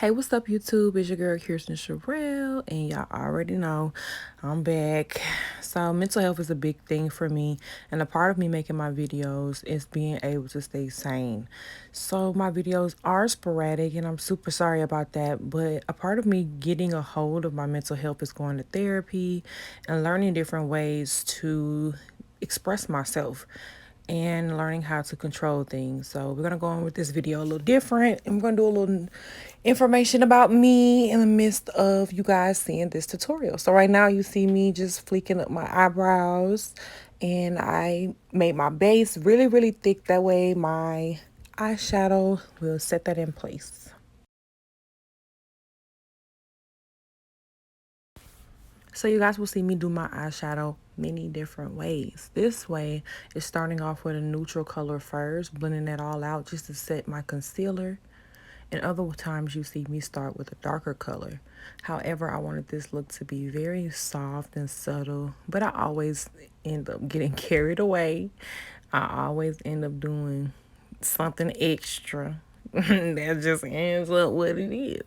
Hey, what's up, YouTube? It's your girl Kierston Sharell, and y'all already know I'm back. So, mental health is a big thing for me, and a part of me making my videos is being able to stay sane. So, my videos are sporadic, and I'm super sorry about that. But a part of me getting a hold of my mental health is going to therapy and learning different ways to express myself and learning how to control things. So we're gonna go on with this video a little different, and we're gonna do a little information about me in the midst of you guys seeing this tutorial. So right now you see me just fleeking up my eyebrows, and I made my base really, really thick. That way my eyeshadow will set that in place. So you guys will see me do my eyeshadow many different ways. This way is starting off with a neutral color first, blending that all out just to set my concealer. And other times you see me start with a darker color. However, I wanted this look to be very soft and subtle, but I always end up getting carried away. I always end up doing something extra. That just ends up what it is.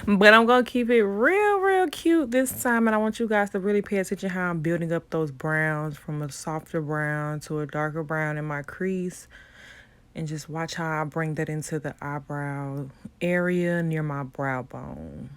But I'm gonna keep it real, real cute this time, and I want you guys to really pay attention how I'm building up those browns from a softer brown to a darker brown in my crease, and just watch how I bring that into the eyebrow area near my brow bone.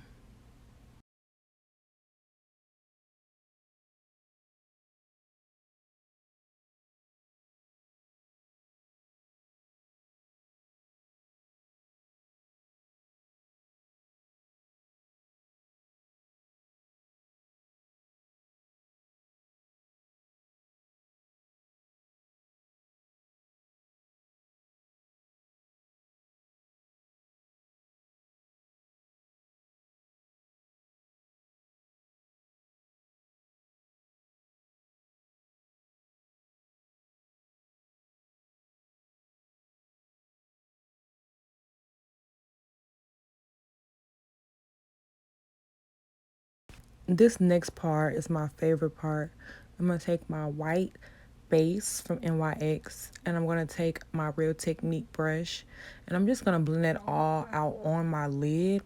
This next part is my favorite part. I'm going to take my white base from NYX, and I'm going to take my Real Technique brush, and I'm just going to blend it all out on my lid.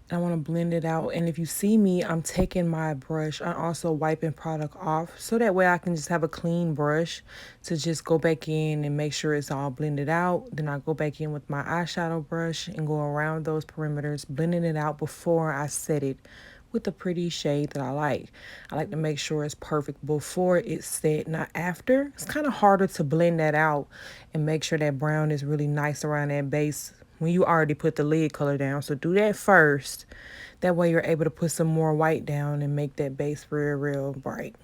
I want to blend it out, and if you see me, I'm taking my brush. I'm also wiping product off so that way I can just have a clean brush to just go back in and make sure it's all blended out. Then I go back in with my eyeshadow brush and go around those perimeters, blending it out before I set it with a pretty shade that I like. I like to make sure it's perfect before it's set, not after. It's kind of harder to blend that out and make sure that brown is really nice around that base when you already put the lid color down. So do that first. That way you're able to put some more white down and make that base real, real bright.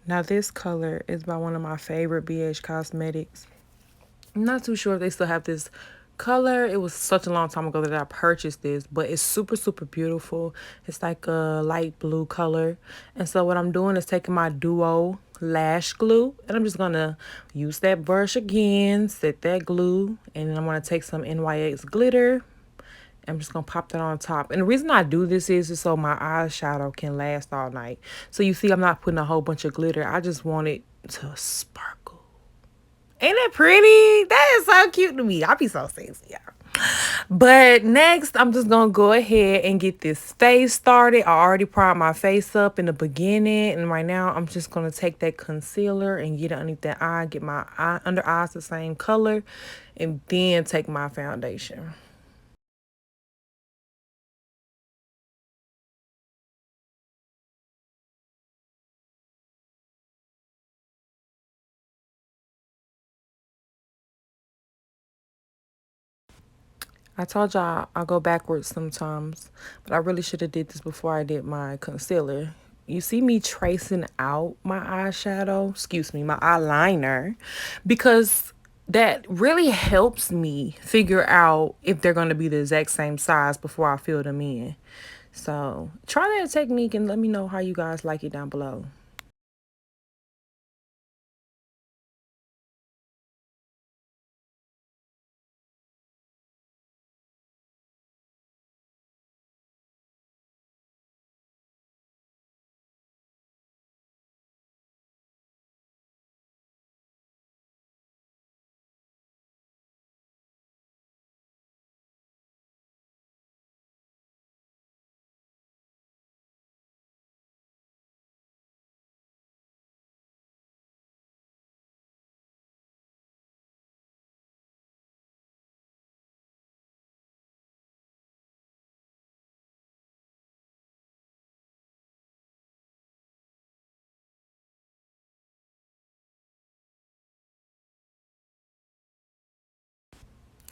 Now this color is by one of my favorite BHCosmetics. I'm not too sure if they still have this color. It was such a long time ago that I purchased this, but it's super, super beautiful. It's like a light blue color. And so what I'm doing is taking my Duo lash glue, and I'm just gonna use that brush again, set that glue, and then I'm gonna take some NYX glitter. I'm just gonna pop that on top. And the reason I do this is so my eyeshadow can last all night. So you see I'm not putting a whole bunch of glitter. I just want it to sparkle. Ain't it pretty? That is so cute to me. I be so sexy, y'all. But next, I'm just going to go ahead and get this face started. I already primed my face up in the beginning. And right now, I'm just going to take that concealer and get it underneath that eye. Get my under eyes the same color. And then take my foundation. I told y'all I'll go backwards sometimes, but I really should have did this before I did my concealer. You see me tracing out my eyeshadow, excuse me, my eyeliner, because that really helps me figure out if they're going to be the exact same size before I fill them in. So try that technique and let me know how you guys like it down below.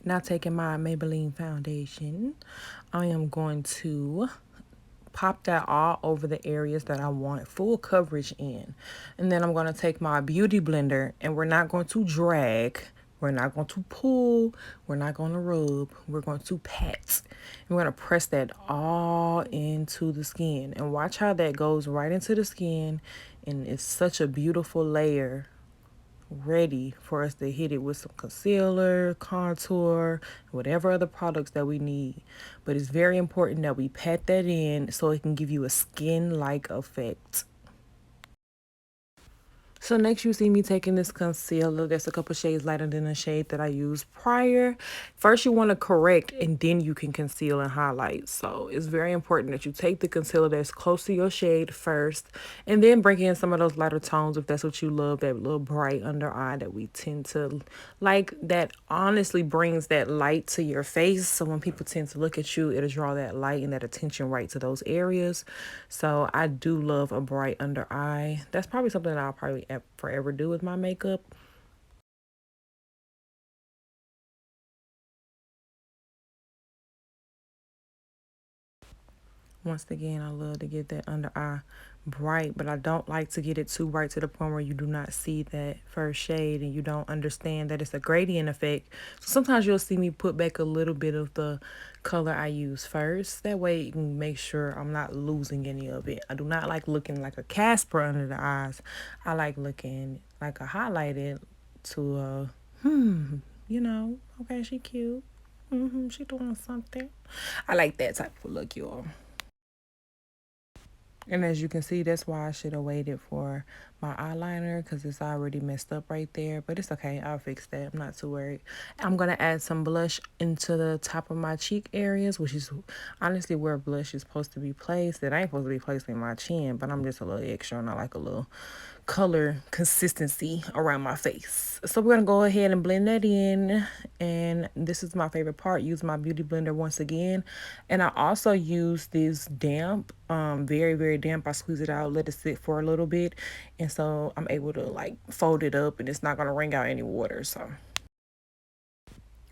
Now taking my Maybelline foundation, I am going to pop that all over the areas that I want full coverage in. And then I'm going to take my beauty blender, and we're not going to drag, we're not going to pull, we're not going to rub, we're going to pat. And we're going to press that all into the skin, and watch how that goes right into the skin, and it's such a beautiful layer ready for us to hit it with some concealer, contour, whatever other products that we need. But it's very important that we pat that in so it can give you a skin-like effect. So next you see me taking this concealer that's a couple shades lighter than the shade that I used prior. First you want to correct, and then you can conceal and highlight. So it's very important that you take the concealer that's close to your shade first, and then bring in some of those lighter tones if that's what you love, that little bright under eye that we tend to like, that honestly brings that light to your face. So when people tend to look at you, it'll draw that light and that attention right to those areas. So I do love a bright under eye. That's probably something that I'll probably forever do with my makeup. Once again, I love to get that under eye bright, but I don't like to get it too bright to the point where you do not see that first shade and you don't understand that it's a gradient effect. So sometimes you'll see me put back a little bit of the color I use first. That way you can make sure I'm not losing any of it. I do not like looking like a Casper under the eyes. I like looking like a highlighted to you know, okay, she cute. She doing something. I like that type of look, y'all. And as you can see, that's why I should have waited for my eyeliner, because it's already messed up right there. But it's okay. I'll fix that. I'm not too worried. I'm going to add some blush into the top of my cheek areas, which is honestly where blush is supposed to be placed. It ain't supposed to be placed in my chin, but I'm just a little extra and I like a little color consistency around my face. So we're gonna go ahead and blend that in, and this is my favorite part. Use my beauty blender once again, and I also use this damp, very damp. I squeeze it out, let it sit for a little bit, and so I'm able to like fold it up and it's not gonna wring out any water. So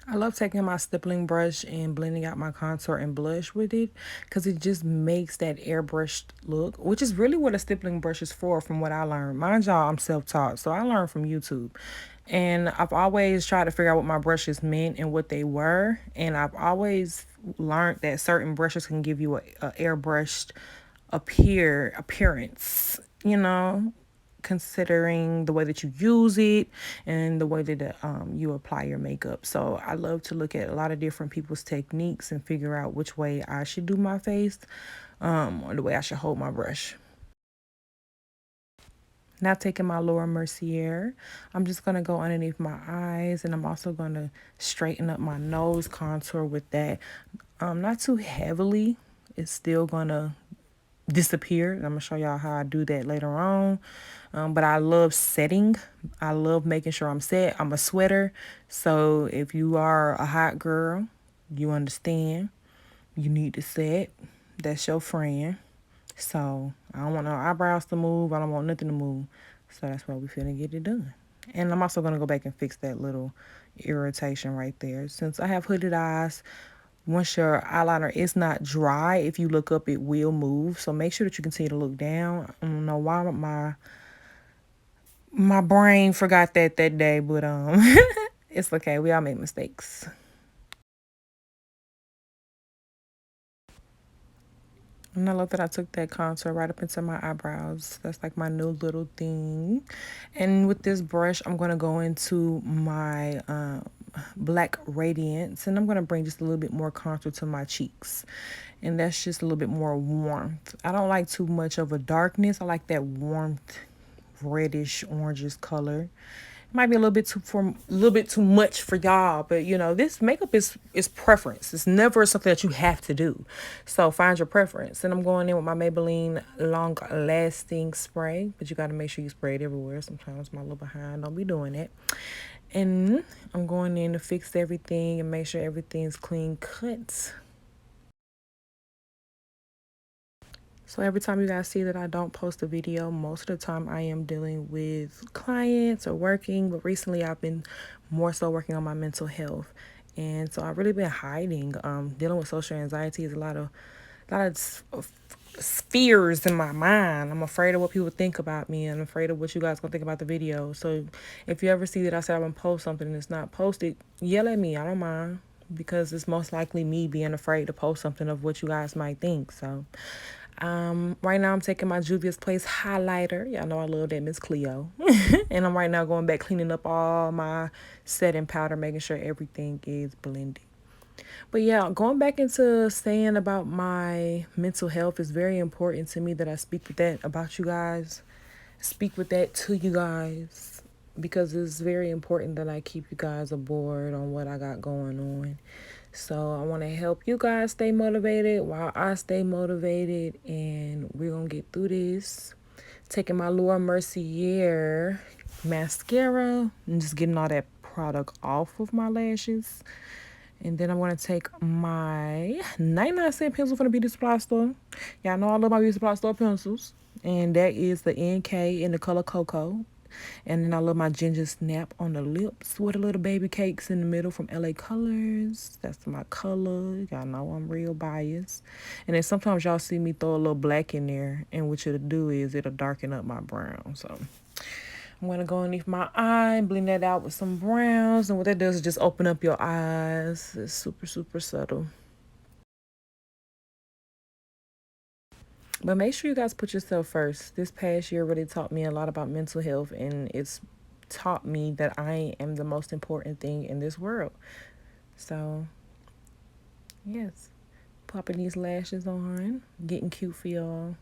I love taking my stippling brush and blending out my contour and blush with it, because it just makes that airbrushed look, which is really what a stippling brush is for, from what I learned. Mind y'all, I'm self-taught, so I learned from YouTube. And I've always tried to figure out what my brushes meant and what they were. And I've always learned that certain brushes can give you a airbrushed appearance, you know, considering the way that you use it and the way that you apply your makeup. So I love to look at a lot of different people's techniques and figure out which way I should do my face, or the way I should hold my brush. Now taking my lower Mercier, I'm just going to go underneath my eyes, and I'm also going to straighten up my nose contour with that. Not too heavily. It's still going to disappear. I'm gonna show y'all how I do that later on. But I love setting. I love making sure I'm set. I'm a sweater, so if you are a hot girl, you understand you need to set. That's your friend. So I don't want no eyebrows to move. I don't want nothing to move. So that's why we finna get it done. And I'm also gonna go back and fix that little irritation right there. Since I have hooded eyes, once your eyeliner is not dry, if you look up, it will move. So make sure that you continue to look down. I don't know why my brain forgot that day, but it's okay. We all make mistakes. And I love that I took that contour right up into my eyebrows. That's like my new little thing. And with this brush, I'm going to go into my black radiance, and I'm going to bring just a little bit more contour to my cheeks. And that's just a little bit more warmth. I don't like too much of a darkness. I like that warmth, reddish, orangish color. Might be a little bit too much for y'all, but you know, this makeup is preference. It's never something that you have to do. So find your preference. And I'm going in with my Maybelline long lasting spray, but you got to make sure you spray it everywhere. Sometimes I'm a little behind. Don't be doing that. And I'm going in to fix everything and make sure everything's clean cut. So every time you guys see that I don't post a video, most of the time I am dealing with clients or working. But recently I've been more so working on my mental health. And so I've really been hiding. Dealing with social anxiety is a lot of fears in my mind. I'm afraid of what people think about me, and I'm afraid of what you guys gonna think about the video. So if you ever see that I said I'm gonna post something and it's not posted, yell at me. I don't mind, because it's most likely me being afraid to post something of what you guys might think. So right now I'm taking my Juvia's Place highlighter. Y'all know I love that Miss Cleo. And I'm right now going back cleaning up all my setting powder, making sure everything is blended. But yeah, going back into saying about my mental health is very important to me, that I speak with that about you guys, speak with that to you guys, because it's very important that I keep you guys aboard on what I got going on. So I want to help you guys stay motivated while I stay motivated, and we're going to get through this. Taking my Mercier mascara and just getting all that product off of my lashes. And then I'm going to take my 99-cent pencil from the beauty supply store. Y'all know I love my beauty supply store pencils. And that is the NK in the color Cocoa. And then I love my gingersnap on the lips with a little baby cakes in the middle from LA Colors. That's my color. Y'all know I'm real biased. And then sometimes y'all see me throw a little black in there. And what it'll do is it'll darken up my brown. So I'm going to go underneath my eye and blend that out with some browns. And what that does is just open up your eyes. It's super, super subtle. But make sure you guys put yourself first. This past year really taught me a lot about mental health. And it's taught me that I am the most important thing in this world. So, yes. Popping these lashes on. Getting cute for y'all.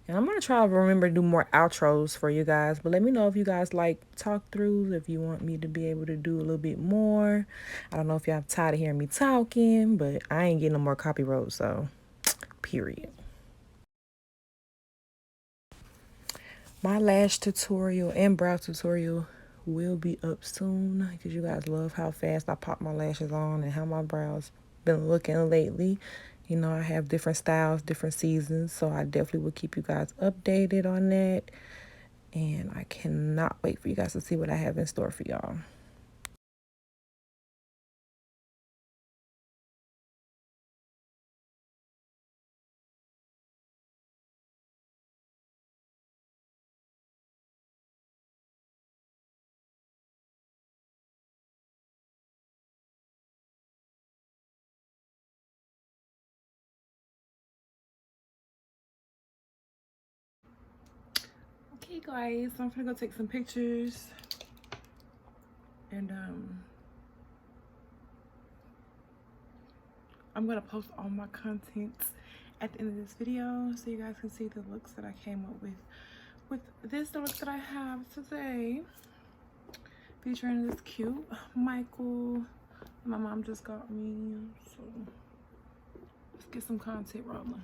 And I'm going to try to remember to do more outros for you guys. But let me know if you guys like talk throughs, if you want me to be able to do a little bit more. I don't know if y'all tired of hearing me talking, but I ain't getting no more copyright, so period. My lash tutorial and brow tutorial will be up soon, because you guys love how fast I pop my lashes on and how my brows been looking lately. You know, I have different styles, different seasons, so I definitely will keep you guys updated on that. And I cannot wait for you guys to see what I have in store for y'all. Okay, guys, so I'm gonna go take some pictures. And I'm gonna post all my content at the end of this video, so you guys can see the looks that I came up with. With this, the look that I have today, featuring this cute Michael my mom just got me. So let's get some content rolling.